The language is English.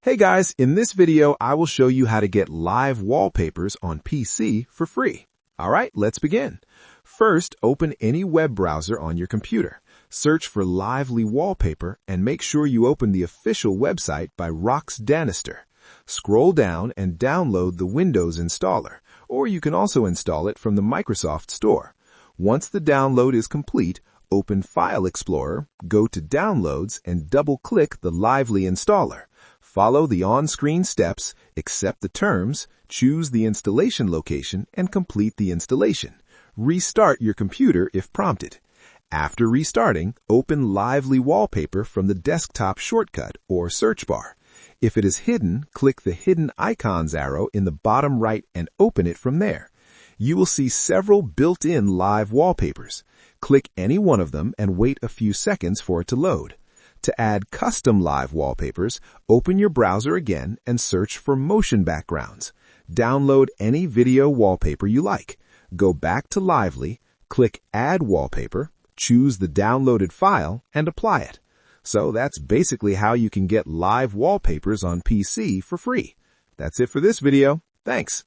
Hey guys, in this video, I will show you how to get live wallpapers on PC for free. All right, let's begin. First, open any web browser on your computer. Search for Lively Wallpaper and make sure you open the official website by Rox Danister. Scroll down and download the Windows installer, or you can also install it from the Microsoft Store. Once the download is complete, open File Explorer, go to Downloads, and double-click the Lively installer. Follow the on-screen steps, accept the terms, choose the installation location, and complete the installation. Restart your computer if prompted. After restarting, open Lively Wallpaper from the desktop shortcut or search bar. If it is hidden, click the Hidden Icons arrow in the bottom right and open it from there. You will see several built-in live wallpapers. Click any one of them and wait a few seconds for it to load. To add custom live wallpapers, open your browser again and search for motion backgrounds. Download any video wallpaper you like. Go back to Lively, click Add Wallpaper, choose the downloaded file, and apply it. So that's basically how you can get live wallpapers on PC for free. That's it for this video. Thanks.